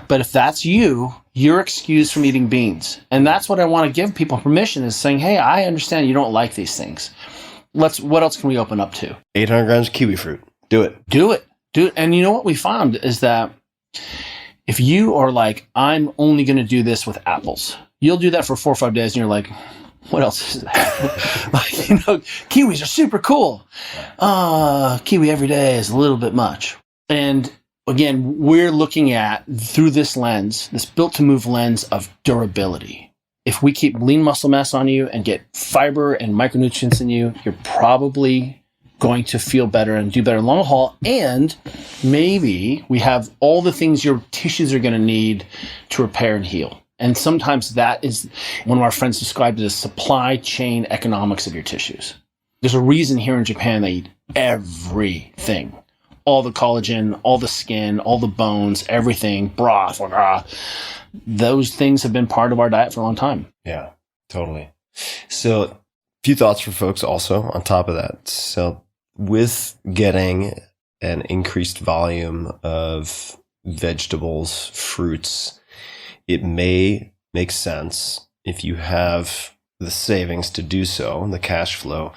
but if that's you, you're excused from eating beans. And that's what I want to give people permission is saying, hey, I understand you don't like these things. What else can we open up to? 800 grams of kiwi fruit. Do it. Do it. And you know what we found is that if you are like, I'm only going to do this with apples, you'll do that for 4 or 5 days and you're like, what else is that? Like, kiwis are super cool. Kiwi every day is a little bit much. And again, we're looking at through this lens, this built to move lens of durability. If we keep lean muscle mass on you and get fiber and micronutrients in you, you're probably going to feel better and do better long haul. And maybe we have all the things your tissues are going to need to repair and heal. And sometimes that is one of our friends described it as supply chain economics of your tissues. There's a reason here in Japan they eat everything. All the collagen, all the skin, all the bones, everything, broth. Those things have been part of our diet for a long time. Yeah, totally. So a few thoughts for folks also on top of that. So with getting an increased volume of vegetables, fruits, it may make sense if you have the savings to do so, the cash flow.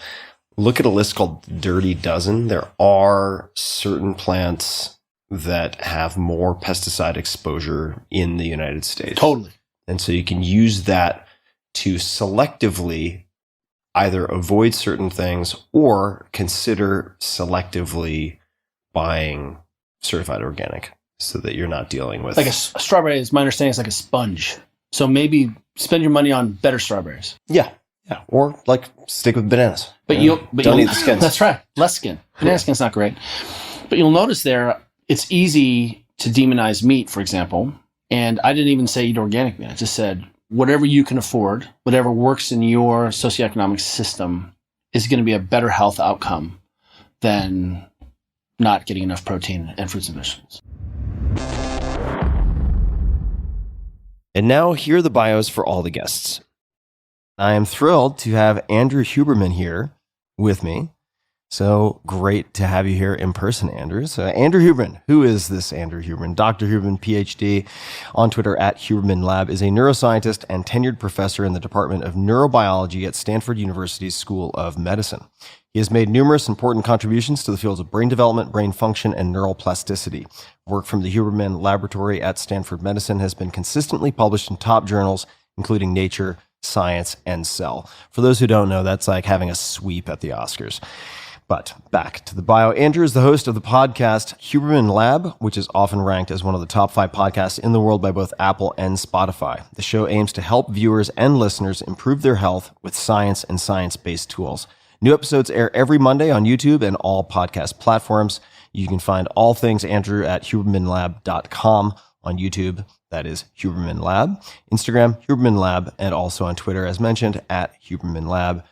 Look at a list called Dirty Dozen. There are certain plants that have more pesticide exposure in the United States. Totally. And so you can use that to selectively either avoid certain things or consider selectively buying certified organic so that you're not dealing with... Like a strawberry, is my understanding, is like a sponge. So maybe spend your money on better strawberries. Yeah. Or like stick with bananas. But don't eat the skins. That's right. Less skin. Banana skin's not great. But you'll notice there, it's easy to demonize meat, for example. And I didn't even say eat organic meat. I just said whatever you can afford, whatever works in your socioeconomic system, is going to be a better health outcome than not getting enough protein and fruits and vegetables. And now here are the bios for all the guests. I am thrilled to have Andrew Huberman here with me. So great to have you here in person, Andrew. So Andrew Huberman, who is this Andrew Huberman? Dr. Huberman, PhD, on Twitter at Huberman Lab, is a neuroscientist and tenured professor in the Department of Neurobiology at Stanford University's School of Medicine. He has made numerous important contributions to the fields of brain development, brain function, and neural plasticity. Work from the Huberman Laboratory at Stanford Medicine has been consistently published in top journals, including Nature, Science, and Cell. For those who don't know, that's like having a sweep at the Oscars. But back to the bio. Andrew is the host of the podcast Huberman Lab, which is often ranked as one of the top 5 podcasts in the world by both Apple and Spotify. The show aims to help viewers and listeners improve their health with science and science-based tools. New episodes air every Monday on YouTube and all podcast platforms. You can find all things Andrew at hubermanlab.com on YouTube. That is Huberman Lab. Instagram, Huberman Lab, and also on Twitter, as mentioned, at Huberman Lab.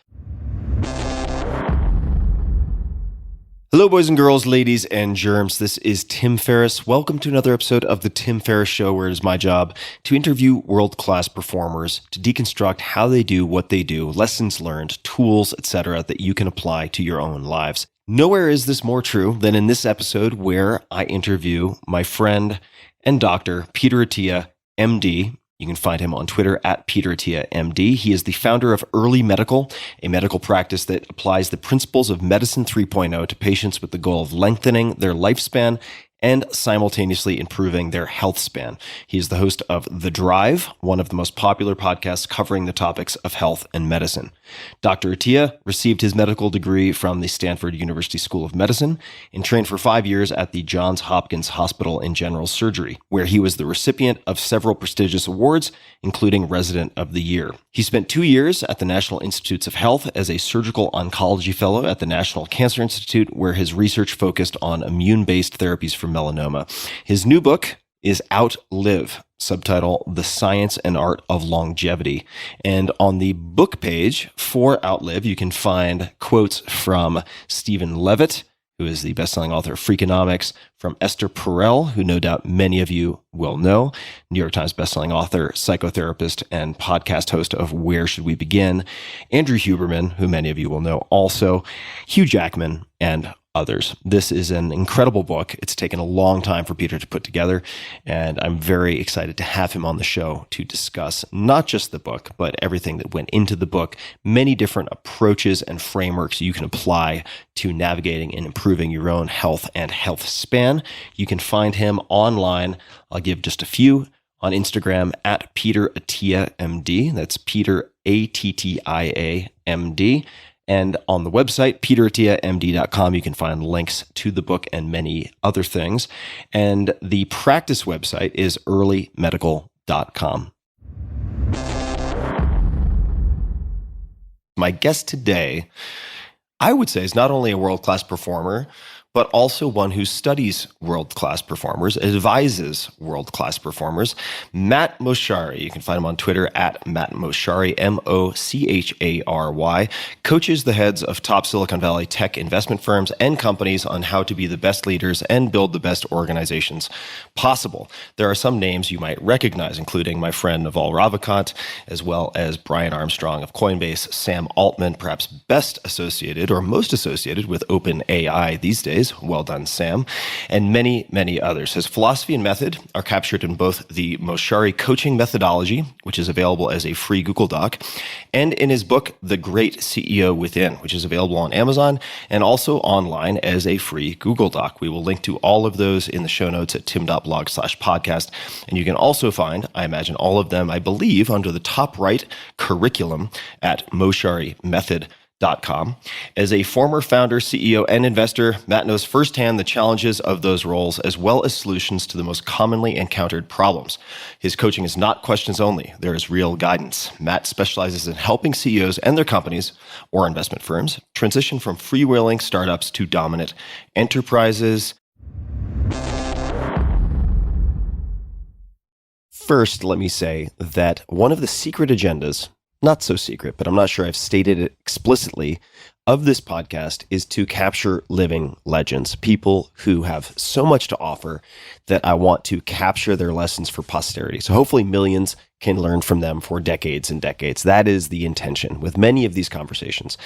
Hello, boys and girls, ladies and germs. This is Tim Ferriss. Welcome to another episode of The Tim Ferriss Show, where it is my job to interview world-class performers, to deconstruct how they do what they do, lessons learned, tools, etc., that you can apply to your own lives. Nowhere is this more true than in this episode where I interview my friend and doctor, Peter Attia, MD. You can find him on Twitter at Peter Attia, MD. He is the founder of Early Medical, a medical practice that applies the principles of Medicine 3.0 to patients with the goal of lengthening their lifespan and simultaneously improving their health span. He is the host of The Drive, one of the most popular podcasts covering the topics of health and medicine. Dr. Attia received his medical degree from the Stanford University School of Medicine and trained for 5 years at the Johns Hopkins Hospital in General Surgery, where he was the recipient of several prestigious awards, including Resident of the Year. He spent 2 years at the National Institutes of Health as a surgical oncology fellow at the National Cancer Institute, where his research focused on immune-based therapies for melanoma. His new book is Outlive, subtitle The Science and Art of Longevity. And on the book page for Outlive, you can find quotes from Stephen Levitt, who is the best-selling author of Freakonomics, from Esther Perel, who no doubt many of you will know, New York Times bestselling author, psychotherapist, and podcast host of Where Should We Begin, Andrew Huberman, who many of you will know also, Hugh Jackman, and others. This is an incredible book. It's taken a long time for Peter to put together, and I'm very excited to have him on the show to discuss not just the book, but everything that went into the book, many different approaches and frameworks you can apply to navigating and improving your own health and health span. You can find him online. I'll give just a few on Instagram at Peter Attia, MD. That's Peter Attia, MD. And on the website, peterattiamd.com, you can find links to the book and many other things. And the practice website is earlymedical.com. My guest today, I would say, is not only a world-class performer, but also one who studies world-class performers, advises world-class performers, Matt Mochary. You can find him on Twitter at Matt Mochary, Mochary, coaches the heads of top Silicon Valley tech investment firms and companies on how to be the best leaders and build the best organizations possible. There are some names you might recognize, including my friend Naval Ravikant, as well as Brian Armstrong of Coinbase, Sam Altman, perhaps best associated or most associated with OpenAI these days. Well done, Sam. And many, many others. His philosophy and method are captured in both the Mochary coaching methodology, which is available as a free Google Doc, and in his book, The Great CEO Within, which is available on Amazon and also online as a free Google Doc. We will link to all of those in the show notes at tim.blog/podcast. And you can also find, I imagine, all of them, I believe, under the top right curriculum at mocharymethod.com. As a former founder, CEO, and investor, Matt knows firsthand the challenges of those roles as well as solutions to the most commonly encountered problems. His coaching is not questions only. There is real guidance. Matt specializes in helping CEOs and their companies or investment firms transition from freewheeling startups to dominant enterprises. First, let me say that one of the secret agendas, not so secret, but I'm not sure I've stated it explicitly, of this podcast is to capture living legends, people who have so much to offer that I want to capture their lessons for posterity. So hopefully millions can learn from them for decades and decades. That is the intention with many of these conversations.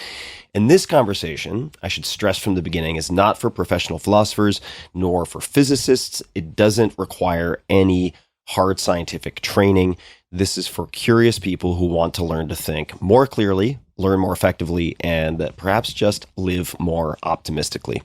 And this conversation, I should stress from the beginning, is not for professional philosophers nor for physicists. It doesn't require any hard scientific training. This is for curious people who want to learn to think more clearly, learn more effectively, and perhaps just live more optimistically.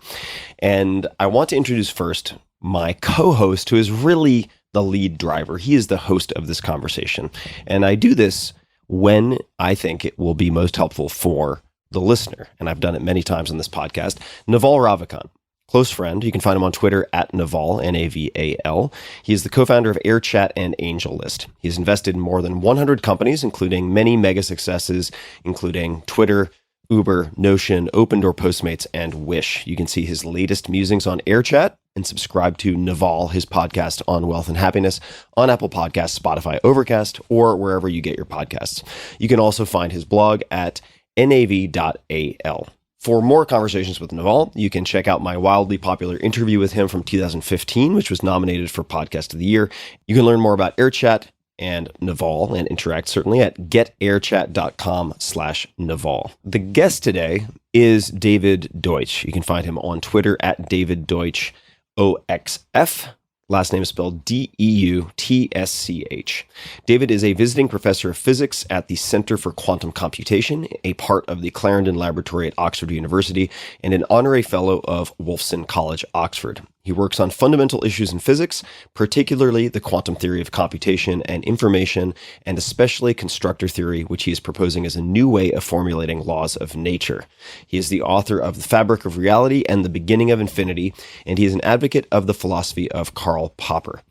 And I want to introduce first my co-host, who is really the lead driver. He is the host of this conversation. And I do this when I think it will be most helpful for the listener. And I've done it many times on this podcast. Naval Ravikant, close friend. You can find him on Twitter at Naval, N-A-V-A-L. He is the co-founder of AirChat and AngelList. He's invested in more than 100 companies, including many mega successes, including Twitter, Uber, Notion, Open Door Postmates, and Wish. You can see his latest musings on AirChat and subscribe to Naval, his podcast on wealth and happiness, on Apple Podcasts, Spotify, Overcast, or wherever you get your podcasts. You can also find his blog at nav.al. For more conversations with Naval, you can check out my wildly popular interview with him from 2015, which was nominated for Podcast of the Year. You can learn more about AirChat and Naval and interact certainly at getairchat.com/Naval. The guest today is David Deutsch. You can find him on Twitter at David Deutsch OXF. Last name is spelled D-E-U-T-S-C-H. David is a visiting professor of physics at the Center for Quantum Computation, a part of the Clarendon Laboratory at Oxford University, and an honorary fellow of Wolfson College, Oxford. He works on fundamental issues in physics, particularly the quantum theory of computation and information, and especially constructor theory, which he is proposing as a new way of formulating laws of nature. He is the author of The Fabric of Reality and The Beginning of Infinity, and he is an advocate of the philosophy of Karl Popper.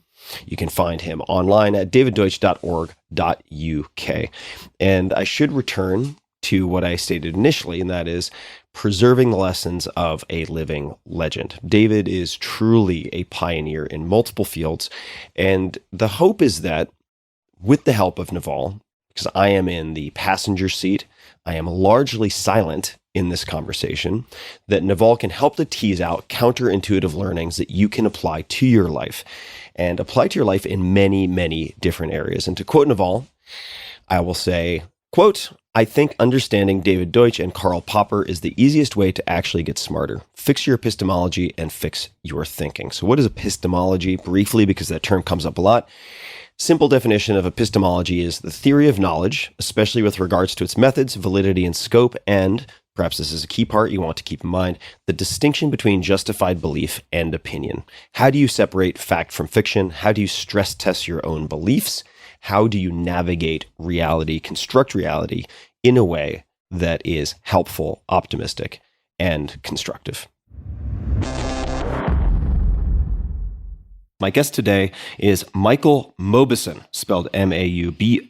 You can find him online at daviddeutsch.org.uk. And I should return to what I stated initially, and that is preserving the lessons of a living legend. David is truly a pioneer in multiple fields, and the hope is that with the help of Naval, because I am in the passenger seat, I am largely silent in this conversation, that Naval can help to tease out counterintuitive learnings that you can apply to your life, and apply to your life in many, many different areas. And to quote Naval, I will say, quote, "I think understanding David Deutsch and Karl Popper is the easiest way to actually get smarter. Fix your epistemology and fix your thinking." So what is epistemology? Briefly, because that term comes up a lot. Simple definition of epistemology is the theory of knowledge, especially with regards to its methods, validity, and scope, and, perhaps this is a key part you want to keep in mind, the distinction between justified belief and opinion. How do you separate fact from fiction? How do you stress test your own beliefs? How do you navigate reality, construct reality in a way that is helpful, optimistic, and constructive? My guest today is Michael Mauboussin, spelled M-A-U-B-O-U-S-S-I-N.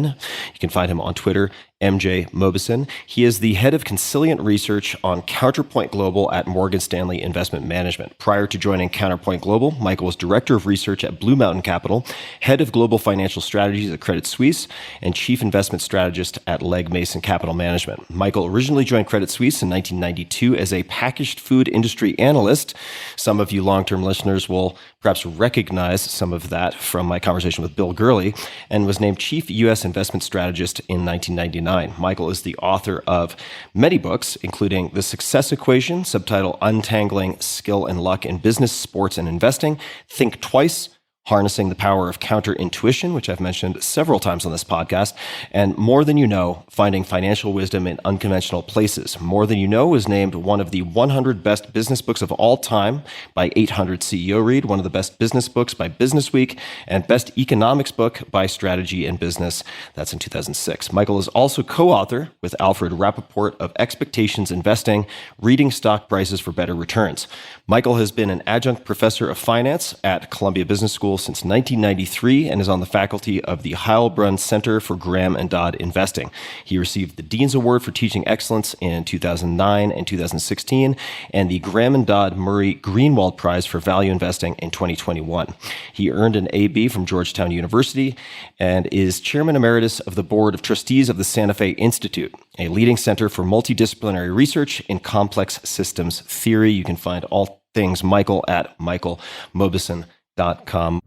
You can find him on Twitter, MJ Mauboussin. He is the head of Consilient Research on Counterpoint Global at Morgan Stanley Investment Management. Prior to joining Counterpoint Global, Michael was director of research at Blue Mountain Capital, head of global financial strategies at Credit Suisse, and chief investment strategist at Legg Mason Capital Management. Michael originally joined Credit Suisse in 1992 as a packaged food industry analyst. Some of you long-term listeners will perhaps recognize some of that from my conversation with Bill Gurley, and was named chief U.S. investment strategist in 1999. Michael is the author of many books, including The Success Equation, subtitle Untangling Skill and Luck in Business, Sports, and Investing, Think Twice, Harnessing the Power of Counterintuition, which I've mentioned several times on this podcast, and More Than You Know, Finding Financial Wisdom in Unconventional Places. More Than You Know was named one of the 100 best business books of all time by 800 CEO Read, one of the best business books by Business Week, and best economics book by Strategy and Business. That's in 2006. Michael is also co-author with Alfred Rappaport of Expectations Investing, Reading Stock Prices for Better Returns. Michael has been an adjunct professor of finance at Columbia Business School School since 1993 and is on the faculty of the Heilbronn Center for Graham and Dodd Investing. He received the Dean's Award for Teaching Excellence in 2009 and 2016 and the Graham and Dodd Murray Greenwald Prize for Value Investing in 2021. He earned an AB from Georgetown University and is Chairman Emeritus of the Board of Trustees of the Santa Fe Institute, a leading center for multidisciplinary research in complex systems theory. You can find all things Michael at michaelmauboussin.com.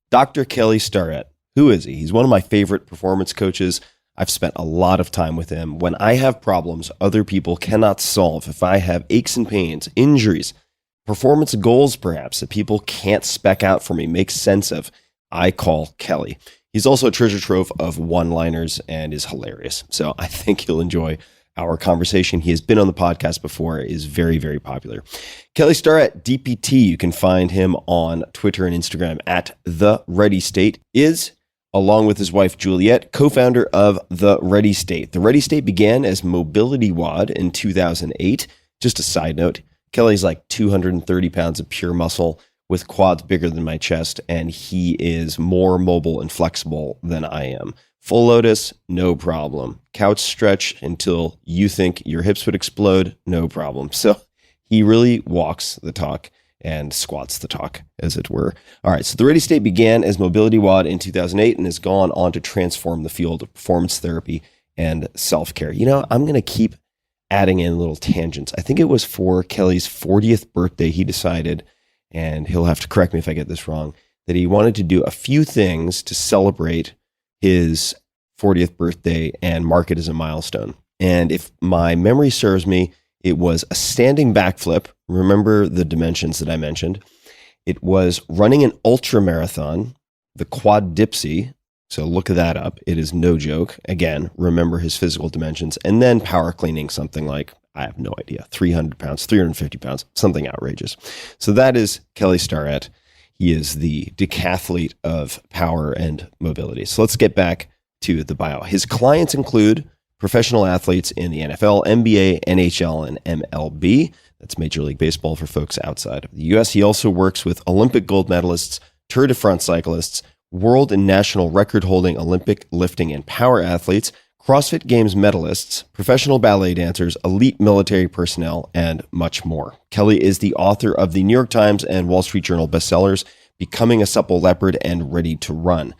Dr. Kelly Starrett. Who is he? He's one of my favorite performance coaches. I've spent a lot of time with him. When I have problems other people cannot solve, if I have aches and pains, injuries, performance goals perhaps that people can't spec out for me, make sense of, I call Kelly. He's also a treasure trove of one-liners and is hilarious. So I think you'll enjoy our conversation. He has been on the podcast before, is very, very popular. Kelly Starrett, DPT, you can find him on Twitter and Instagram at The Ready State, is, along with his wife Juliet, co-founder of The Ready State. The Ready State began as Mobility WOD in 2008. Just a side note, Kelly's like 230 pounds of pure muscle with quads bigger than my chest, and he is more mobile and flexible than I am. Full lotus, no problem. Couch stretch until you think your hips would explode, no problem. So he really walks the talk and squats the talk, as it were. All right, so the Ready State began as Mobility WOD in 2008 and has gone on to transform the field of performance therapy and self-care. You know, I'm going to keep adding in little tangents. I think it was for Kelly's 40th birthday, he decided, and he'll have to correct me if I get this wrong, that he wanted to do a few things to celebrate his 40th birthday and mark it as a milestone. And if my memory serves me, it was a standing backflip. Remember the dimensions that I mentioned. It was running an ultra marathon, the quad dipsy. So look that up. It is no joke. Again, remember his physical dimensions. And then power cleaning something like, I have no idea, 300 pounds, 350 pounds, something outrageous. So that is Kelly Starrett. He is the decathlete of power and mobility. So let's get back to the bio. His clients include professional athletes in the NFL, NBA, NHL, and MLB. That's Major League Baseball for folks outside of the U.S. He also works with Olympic gold medalists, Tour de France cyclists, world and national record-holding Olympic lifting and power athletes, CrossFit Games medalists, professional ballet dancers, elite military personnel, and much more. Kelly is the author of the New York Times and Wall Street Journal bestsellers, Becoming a Supple Leopard and Ready to Run.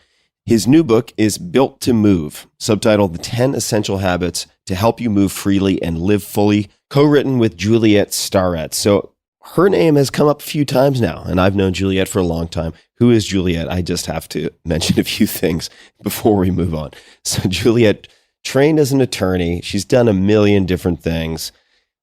His new book is Built to Move, subtitled The 10 Essential Habits to Help You Move Freely and Live Fully, co-written with Juliet Starrett. So her name has come up a few times now, and I've known Juliet for a long time. Who is Juliet? I just have to mention a few things before we move on. So Juliet trained as an attorney. She's done a million different things.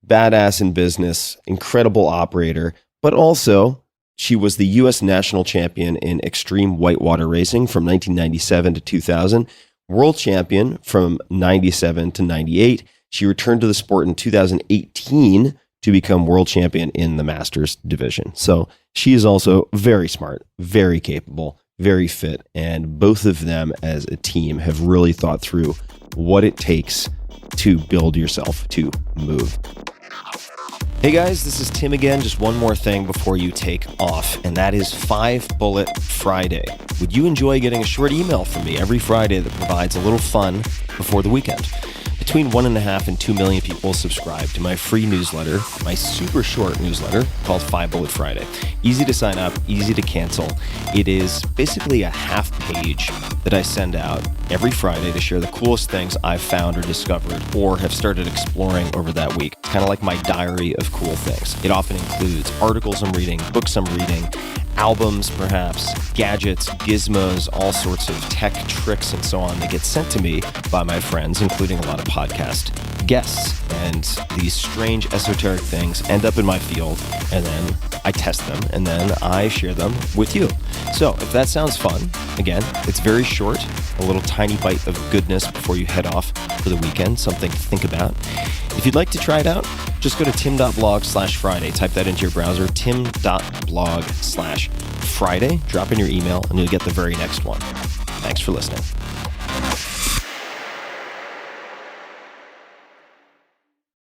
Badass in business, incredible operator, but also she was the U.S. national champion in extreme whitewater racing from 1997 to 2000, world champion from 97 to 98. She returned to the sport in 2018 to become world champion in the Masters division. So she is also very smart, very capable, very fit, and both of them as a team have really thought through what it takes to build yourself to move. Hey guys, this is Tim again. Just one more thing before you take off, and that is 5 Bullet Friday. Would you enjoy getting a short email from me every Friday that provides a little fun before the weekend? Between 1.5 and 2 million people subscribe to my free newsletter, my super short newsletter called 5 Bullet Friday. Easy to sign up, easy to cancel. It is basically a half page that I send out every Friday to share the coolest things I've found or discovered or have started exploring over that week. It's kind of like my diary of cool things. It often includes articles I'm reading, books I'm reading, albums perhaps, gadgets, gizmos, all sorts of tech tricks and so on that get sent to me by my friends, including a lot of podcast guests. And these strange esoteric things end up in my field, and then I test them, and then I share them with you. So if that sounds fun, again, it's very short, a little tiny bite of goodness before you head off for the weekend, something to think about. If you'd like to try it out, just go to tim.blog/Friday. Type that into your browser, tim.blog/Friday. Drop in your email, and you'll get the very next one. Thanks for listening.